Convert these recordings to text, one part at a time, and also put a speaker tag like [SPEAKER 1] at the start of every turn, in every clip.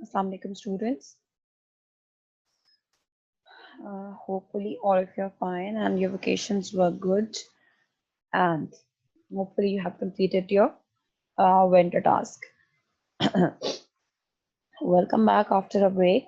[SPEAKER 1] Assalamu alaikum students. Hopefully all of you are fine and your vacations were good and hopefully you have completed your winter task. Welcome back after a break.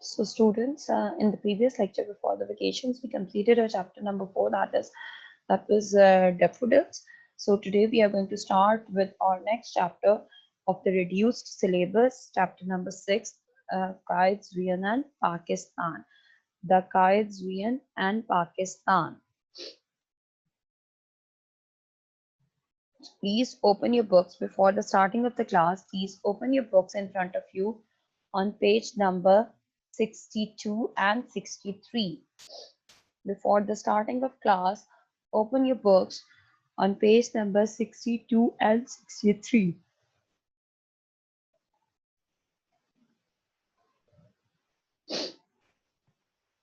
[SPEAKER 1] So students, in the previous lecture before the vacations, we completed our chapter number 4, that was daffodils. So today we are going to start with our next chapter of the reduced syllabus, chapter number 6, Qides, Vian and Pakistan. The Qides, Vian and Pakistan. Please open your books before the starting of the class. Please open your books in front of you on page number 62 and 63. Before the starting of class, open your books on page number 62 and 63.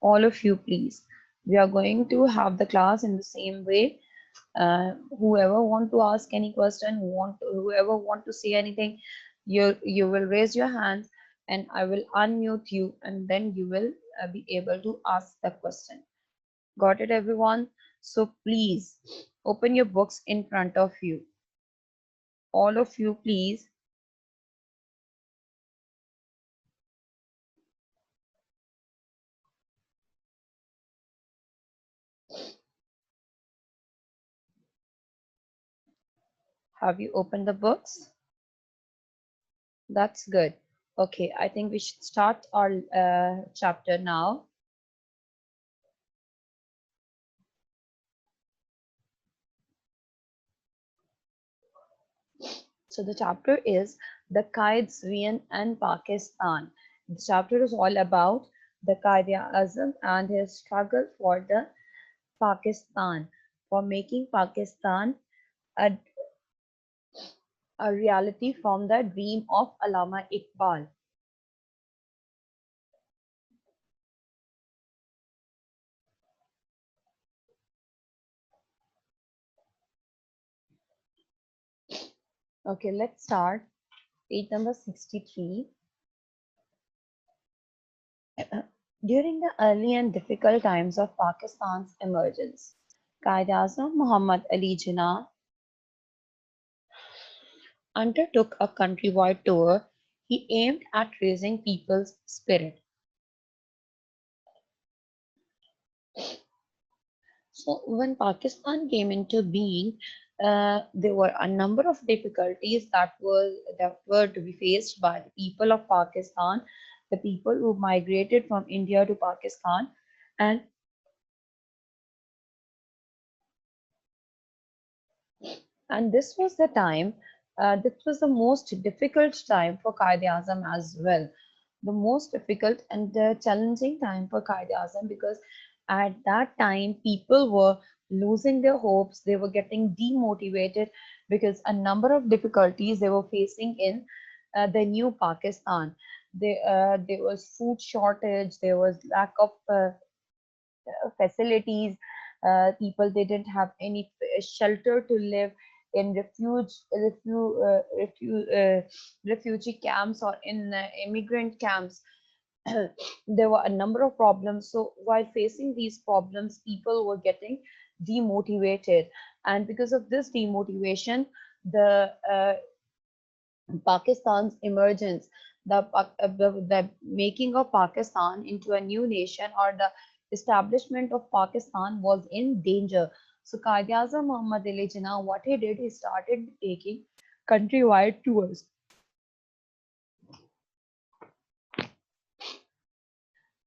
[SPEAKER 1] All of you, please. We are going to have the class in the same way. Whoever want to ask any question, whoever want to say anything, you will raise your hand and I will unmute you and then you will be able to ask the question. Got it, everyone? So please open your books in front of you. All of you, please. Have you opened the books? That's good. Okay, I think we should start our chapter now. So the chapter is the Qides, Vian and Pakistan. The chapter is all about the Quaid-e-Azam and his struggle for the Pakistan, for making Pakistan a, a reality from the dream of Allama Iqbal. Okay, let's start. Page number 63. During the early and difficult times of Pakistan's emergence, Quaid-e-Azam Muhammad Ali Jinnah undertook a countrywide tour. He aimed at raising people's spirit. So when Pakistan came into being, there were a number of difficulties that were to be faced by the people of Pakistan, the people who migrated from India to Pakistan, and this was the time. This was the most difficult time for Quaid-e-Azam as well. The most difficult and challenging time for Quaid-e-Azam because at that time people were losing their hopes. They were getting demotivated because a number of difficulties they were facing in the new Pakistan. There was food shortage. There was lack of facilities. People didn't have any shelter to live in refugee camps or in immigrant camps. There were a number of problems. So while facing these problems, people were getting demotivated, and because of this demotivation, the Pakistan's emergence, the making of Pakistan into a new nation or the establishment of Pakistan was in danger. So Quaid-e-Azam Muhammad Ali Jinnah, what he did, he started taking countrywide tours.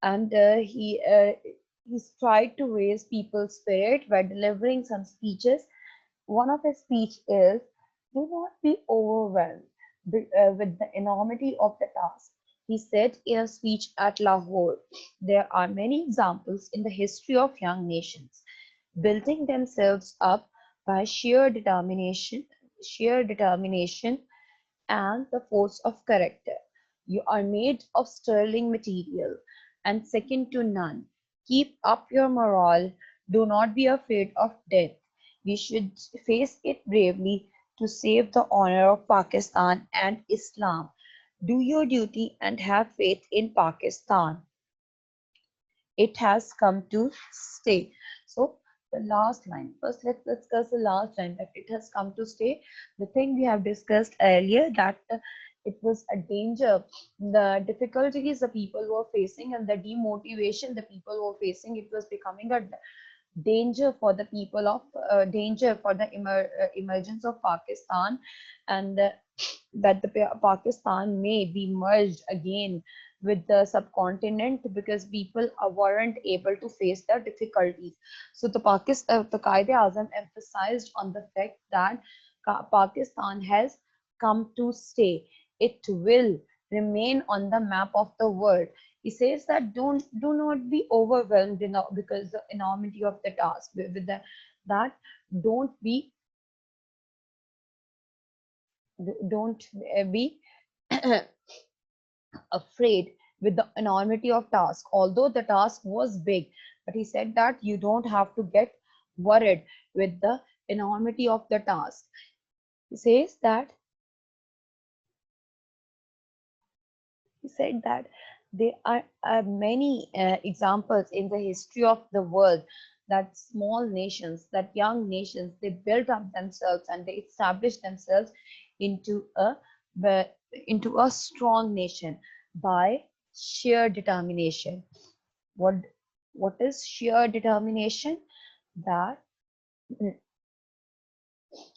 [SPEAKER 1] And he tried to raise people's spirit by delivering some speeches. One of his speech is, "Do not be overwhelmed with the enormity of the task." He said in a speech at Lahore, "There are many examples in the history of young nations building themselves up by sheer determination and the force of character. You are made of sterling material and second to none. Keep up your morale. Do not be afraid of death. We should face it bravely to save the honor of Pakistan and Islam. Do your duty and have faith in Pakistan. It has come to stay. So the last line. First, let's discuss the last line, that it has come to stay. The thing we have discussed earlier, that it was a danger, the difficulties the people were facing and the demotivation the people were facing. It was becoming a danger for the people of danger for the emergence of Pakistan, and that the Pakistan may be merged again with the subcontinent because people weren't able to face the difficulties. So the Qaeda-Azam emphasized on the fact that Pakistan has come to stay. It will remain on the map of the world. He says that do not be overwhelmed, because the enormity of the task. With that, don't be don't be afraid with the enormity of task. Although the task was big, but he said that you don't have to get worried with the enormity of the task. He says that he said that there are many examples in the history of the world that small nations, that young nations, they built up themselves and they established themselves into a into a strong nation by sheer determination. What what is sheer determination? That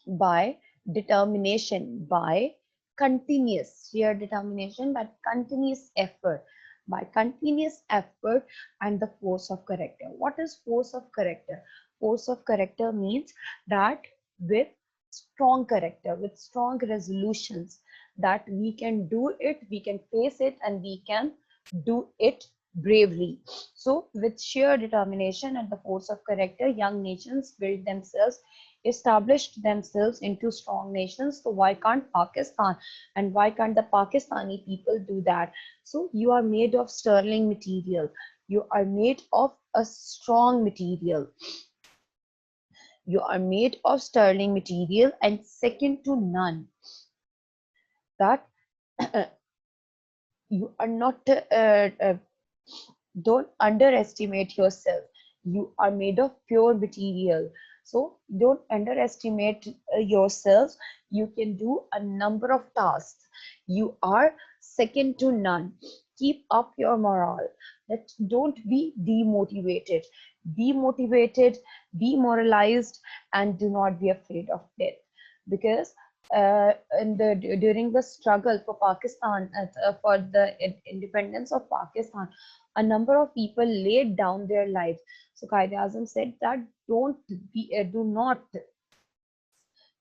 [SPEAKER 1] by determination, by continuous sheer determination, but continuous effort, by continuous effort and the force of character. What is force of character? Force of character means that with strong character, with strong resolutions, that we can do it, we can face it, and we can do it bravely. So with sheer determination and the force of character, young nations build themselves, established themselves into strong nations. So why can't Pakistan and why can't the Pakistani people do that? So you are made of sterling material. You are made of a strong material. You are made of sterling material and second to none. That you are not don't underestimate yourself. You are made of pure material. So don't underestimate yourself. You can do a number of tasks. You are second to none. Keep up your morale. Don't be demotivated. Be motivated, be moralized, and do not be afraid of death. Because during the struggle for Pakistan, for the independence of Pakistan, a number of people laid down their lives. So Quaid-e-Azam said that do not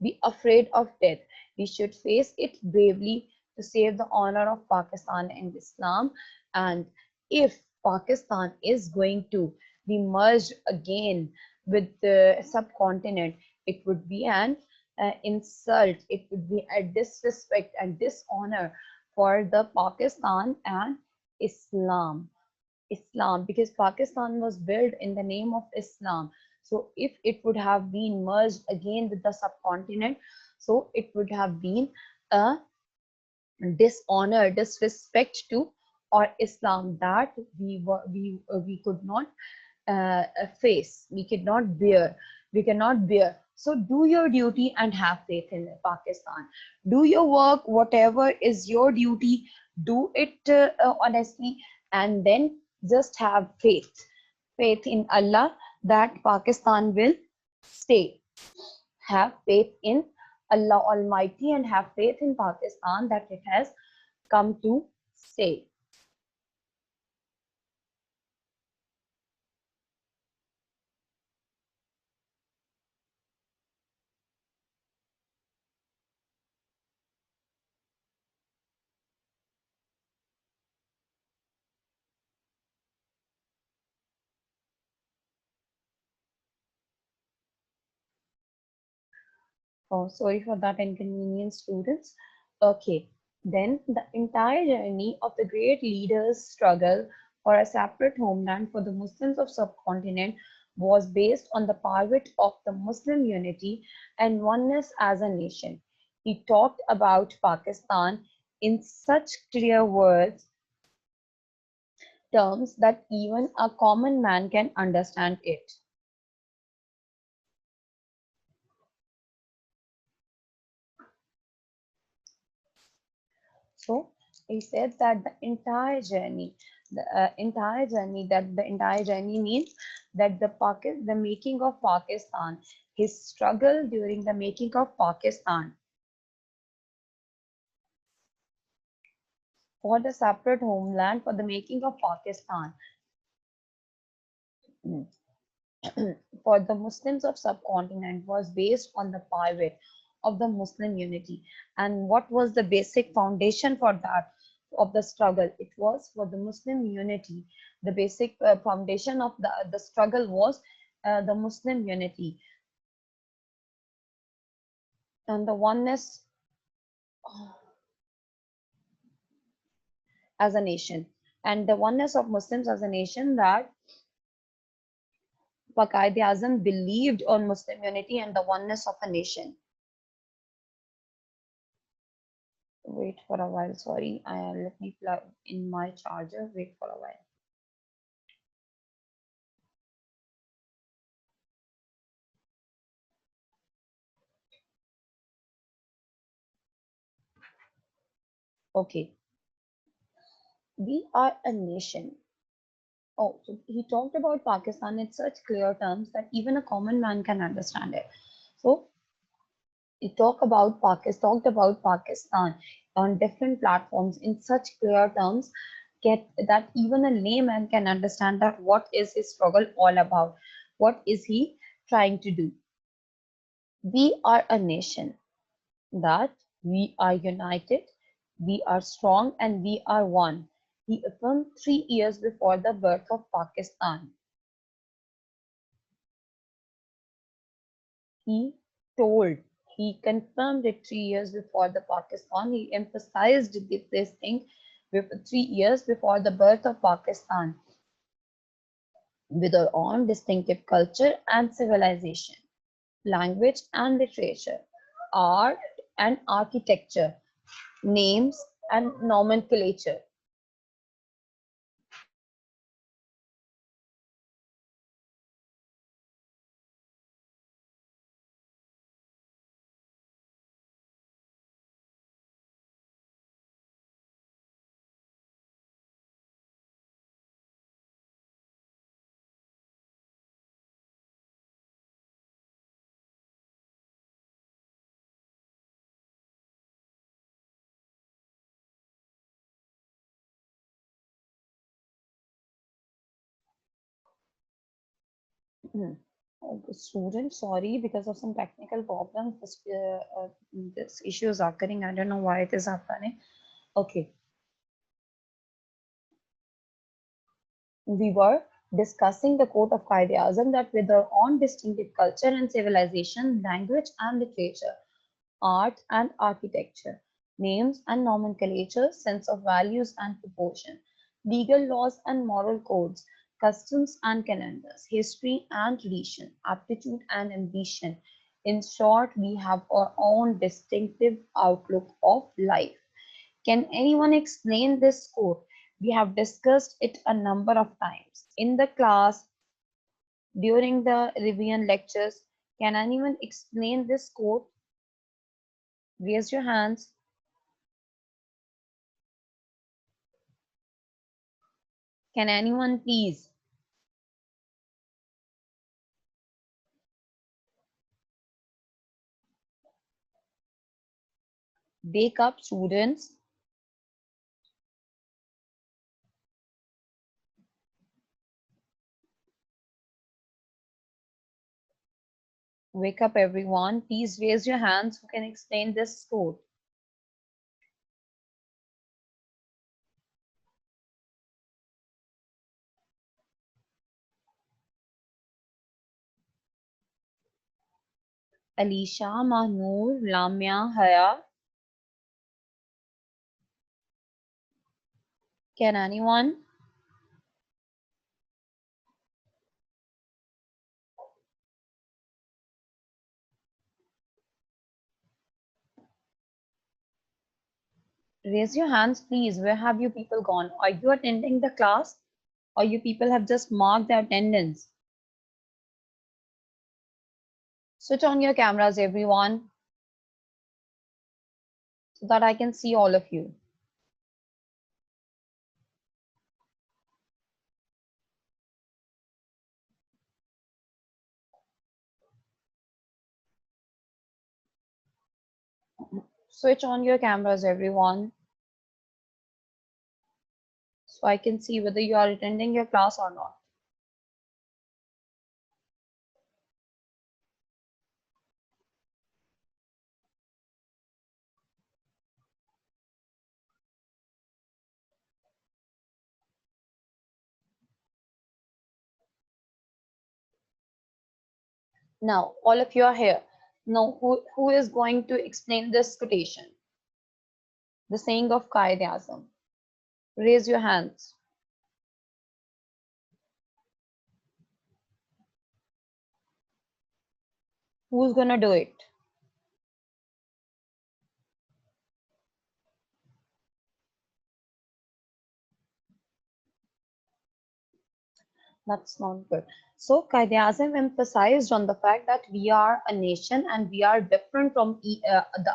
[SPEAKER 1] be afraid of death. We should face it bravely to save the honor of Pakistan and Islam. And if Pakistan is going to be merged again with the subcontinent, it would be an insult, it would be a disrespect and dishonor for the Pakistan and Islam. Islam, because Pakistan was built in the name of Islam. So if it would have been merged again with the subcontinent, so it would have been a dishonor, disrespect to or Islam that we could not face, we cannot bear, we cannot bear. So do your duty and have faith in Pakistan. Do your work, whatever is your duty, do it honestly, and then just have faith, faith in Allah that Pakistan will stay. Have faith in Allah Almighty and have faith in Pakistan that it has come to stay. Oh, sorry for that inconvenience, students. Okay, then the entire journey of the great leaders' struggle for a separate homeland for the Muslims of subcontinent was based on the pivot of the Muslim unity and oneness as a nation. He talked about Pakistan in such clear words terms that even a common man can understand it. So he said that the entire journey means that the making of Pakistan, his struggle during the making of Pakistan for the separate homeland, for the making of Pakistan, for the Muslims of subcontinent was based on the pivot of the Muslim unity. And what was the basic foundation for that of the struggle? It was for the Muslim unity. The basic foundation of the struggle was the Muslim unity and the oneness as a nation. And the oneness of Muslims as a nation that Quaid-e-Azam believed on Muslim unity and the oneness of a nation. Wait for a while, sorry. Let me plug in my charger. Wait for a while. Okay, we are a nation. Oh, so he talked about Pakistan in such clear terms that even a common man can understand it. So he talked about Pakistan on different platforms in such clear terms get that even a layman can understand that what is his struggle all about, what is he trying to do. We are a nation, that we are united, we are strong, and we are one. He affirmed 3 years before the birth of Pakistan. He told, he confirmed it 3 years before the Pakistan. He emphasized this thing with 3 years before the birth of Pakistan, with our own distinctive culture and civilization, language and literature, art and architecture, names and nomenclature. Student, sorry, because of some technical problems, this issue is occurring. I don't know why it is happening. Okay, we were discussing the quote of Quaid-e-Azam that with our own distinctive culture and civilization, language and literature, art and architecture, names and nomenclature, sense of values and proportion, legal laws and moral codes, customs and calendars, history and tradition, aptitude and ambition. In short, we have our own distinctive outlook of life. Can anyone explain this quote? We have discussed it a number of times in the class, during the revision lectures. Can anyone explain this quote? Raise your hands. Can anyone please? Wake up, students. Wake up, everyone. Please raise your hands who can explain this quote. Alicia, Mahnoor, Lamia, Haya. Can anyone? Raise your hands, please. Where have you people gone? Are you attending the class? Or you people have just marked the attendance? Switch on your cameras, everyone, so that I can see all of you. Switch on your cameras, everyone, so I can see whether you are attending your class or not. Now, all of you are here. Now, who is going to explain this quotation? The saying of Qaid-e-Azam. Raise your hands. Who's gonna do it? That's not good. So Qaid-e-Azam emphasized on the fact that we are a nation and we are different from the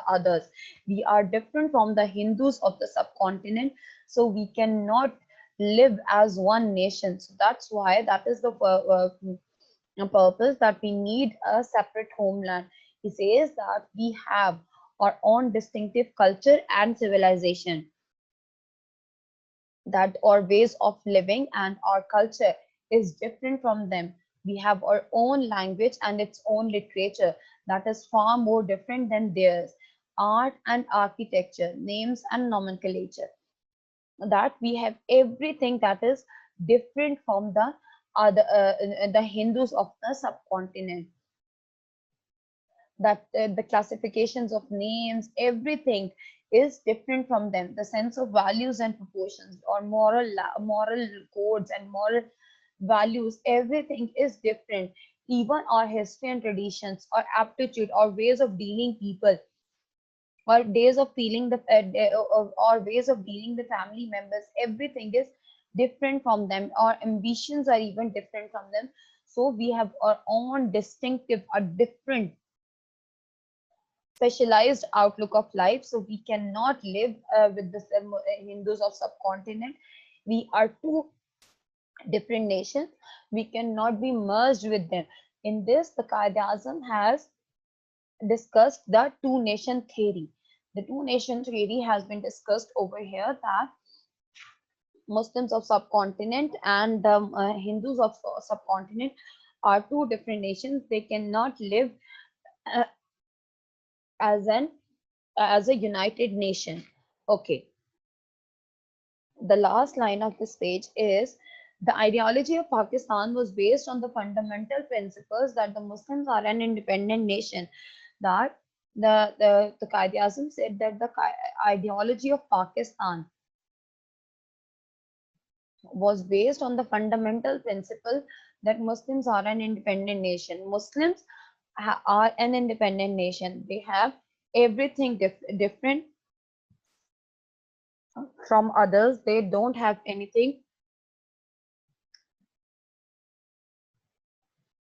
[SPEAKER 1] others. We are different from the Hindus of the subcontinent. So we cannot live as one nation. So that's why that is the purpose that we need a separate homeland. He says that we have our own distinctive culture and civilization, that our ways of living and our culture is different from them. We have our own language and its own literature that is far more different than theirs. Art and architecture, names and nomenclature, that we have everything that is different from the other the Hindus of the subcontinent. That the classifications of names, everything is different from them. The sense of values and proportions, or moral codes and moral values, everything is different. Even our history and traditions, our aptitude, our ways of dealing people, our days of feeling the or ways of dealing the family members, everything is different from them. Our ambitions are even different from them. So we have our own distinctive, a different specialized outlook of life. So we cannot live with the Hindus of subcontinent. We are two different nations. We cannot be merged with them. In this, the Qaid-e-Azam has discussed the two nation theory. The two nation theory has been discussed over here, that Muslims of subcontinent and the Hindus of subcontinent are two different nations. They cannot live uh, as an as a united nation. Okay, the last line of this page is: the ideology of Pakistan was based on the fundamental principles that the Muslims are an independent nation. That the Qaid-e-Azam said that the ideology of Pakistan was based on the fundamental principle that Muslims are an independent nation. Muslims are an independent nation. They have everything different from others. They don't have anything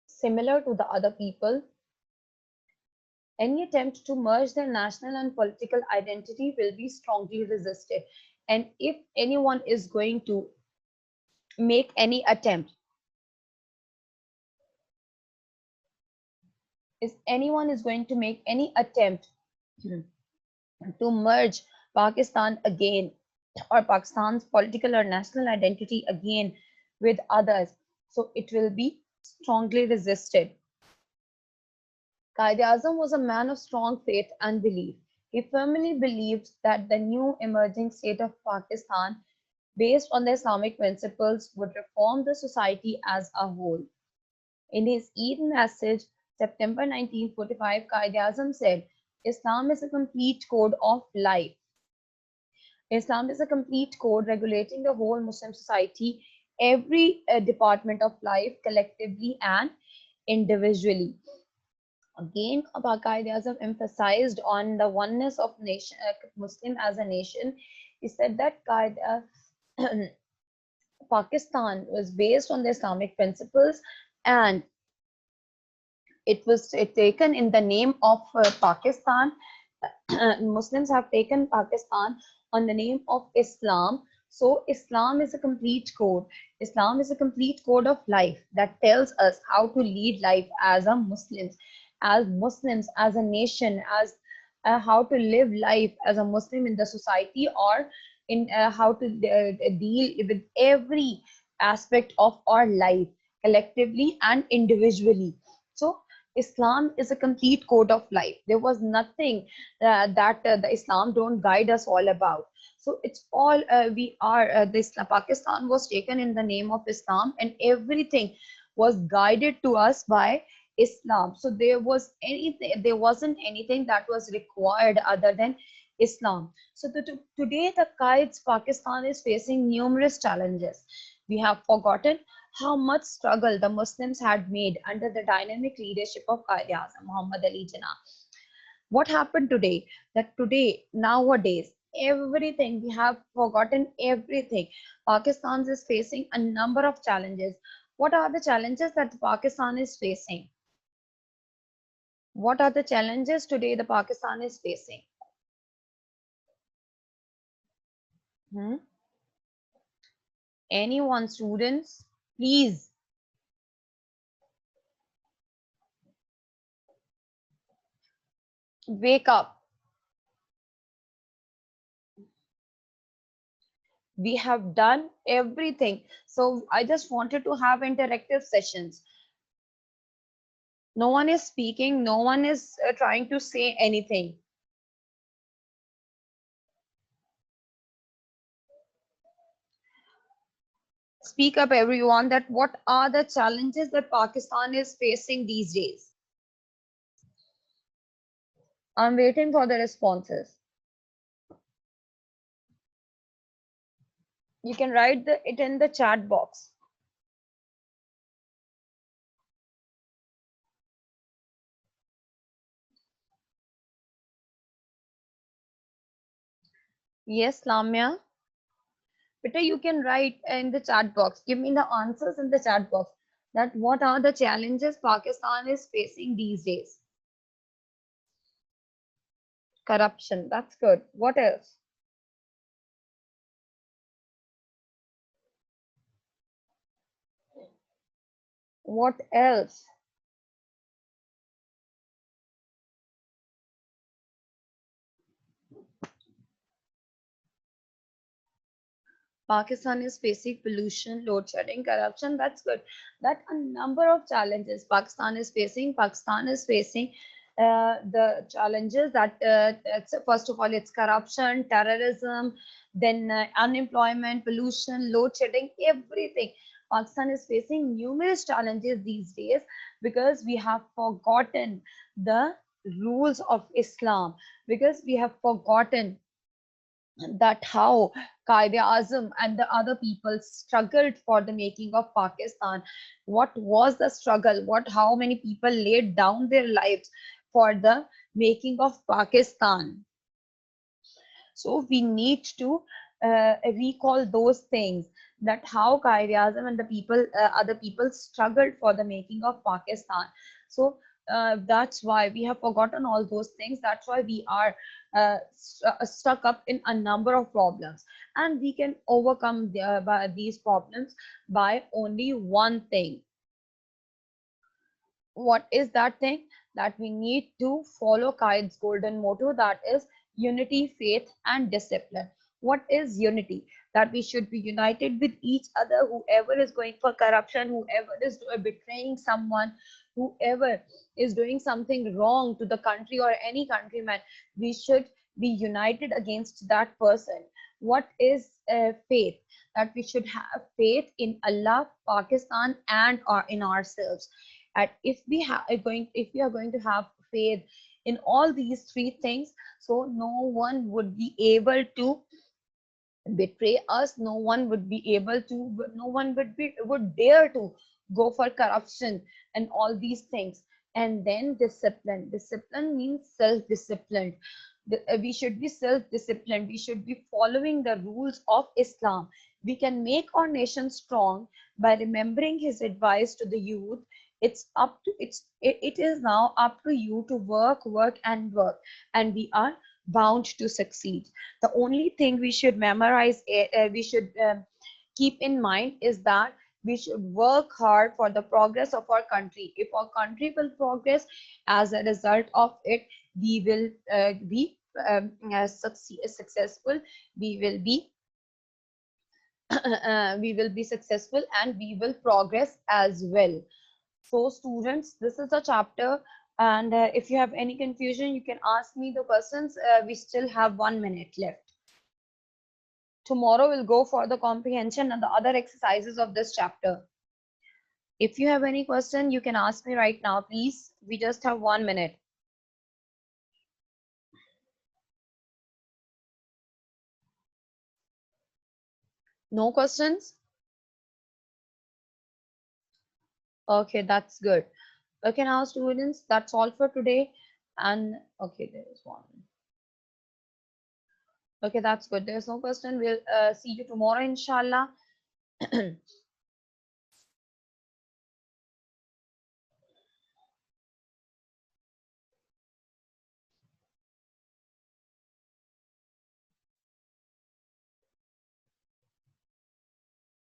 [SPEAKER 1] similar to the other people. Any attempt to merge their national and political identity will be strongly resisted. And if anyone is going to make any attempt, if anyone is going to make any attempt to merge Pakistan again, or Pakistan's political or national identity again with others, so it will be strongly resisted. Qaid-e-Azam was a man of strong faith and belief. He firmly believed that the new emerging state of Pakistan, based on the Islamic principles, would reform the society as a whole. In his Eid message, September 1945, Qaid-e-Azam said, Islam is a complete code of life. Islam is a complete code regulating the whole Muslim society, every department of life, collectively and individually. Again, Qaid-e-Azam emphasized on the oneness of nation, Muslim as a nation. He said that Pakistan was based on the Islamic principles, and it was taken in the name of Pakistan. Muslims have taken Pakistan on the name of Islam. So Islam is a complete code. Islam is a complete code of life that tells us how to lead life as a Muslims, as a nation, as how to live life as a Muslim in the society, or in how to deal with every aspect of our life collectively and individually. So Islam is a complete code of life. There was nothing that the Islam don't guide us all about. So it's all we are. This Pakistan was taken in the name of Islam, and everything was guided to us by Islam. So there wasn't anything that was required other than Islam. So today, the Qaid's Pakistan is facing numerous challenges. We have forgotten how much struggle the Muslims had made under the dynamic leadership of Quaid-e-Azam Muhammad Ali Jinnah. What happened today? That today, nowadays, everything, we have forgotten everything. Pakistan is facing a number of challenges. What are the challenges that Pakistan is facing? What are the challenges today the Pakistan is facing? Hmm? Anyone, students, please wake up. We have done everything. So I just wanted to have interactive sessions. No one is speaking, no one is trying to say anything. Speak up, everyone, that what are the challenges that Pakistan is facing these days? I'm waiting for the responses. You can write it in the chat box. Yes, Lamia. Peter, you can write in the chat box. Give me the answers in the chat box. That what are the challenges Pakistan is facing these days? Corruption. That's good. What else? What else? Pakistan is facing pollution, load shedding, corruption. That's good. That a number of challenges Pakistan is facing. Pakistan is facing the challenges that first of all, it's corruption, terrorism, then unemployment, pollution, load shedding, everything. Pakistan is facing numerous challenges these days because we have forgotten the rules of Islam, because we have forgotten that how Quaid-e-Azam and the other people struggled for the making of Pakistan. What was the struggle? How many people laid down their lives for the making of Pakistan? So we need to recall those things, that how Quaid-e-Azam and the people, other people struggled for the making of Pakistan. So that's why we have forgotten all those things. That's why we are stuck up in a number of problems, and we can overcome these problems by only one thing. What is that thing? That we need to follow Qaid's golden motto, that is unity, faith, and discipline. What is unity? That we should be united with each other. Whoever is going for corruption, whoever is betraying someone, whoever is doing something wrong to the country or any countryman, we should be united against that person. What is faith? That we should have faith in Allah, Pakistan, and in ourselves. And if we are going to have faith in all these three things, so no one would be able to betray us, no one would be able to, no one would dare to go for corruption and all these things. And then discipline means self discipline. We should be self-disciplined. We should be following the rules of Islam. We can make our nation strong by remembering his advice to the youth. It is now up to you to work and work, and we are bound to succeed. The only thing we should memorize, we should keep in mind is that we should work hard for the progress of our country. If our country will progress, as a result of it, we will be successful. We will be we will be successful, and we will progress as well. So students, this is the chapter, and if you have any confusion, you can ask me the questions. We still have 1 minute left. Tomorrow we'll go for the comprehension and the other exercises of this chapter. If you have any question, you can ask me right now, please. We just have 1 minute. No questions? Okay, that's good. Okay, now students, that's all for today. And okay, there is one. Okay, that's good. There's no question. We'll see you tomorrow, inshallah.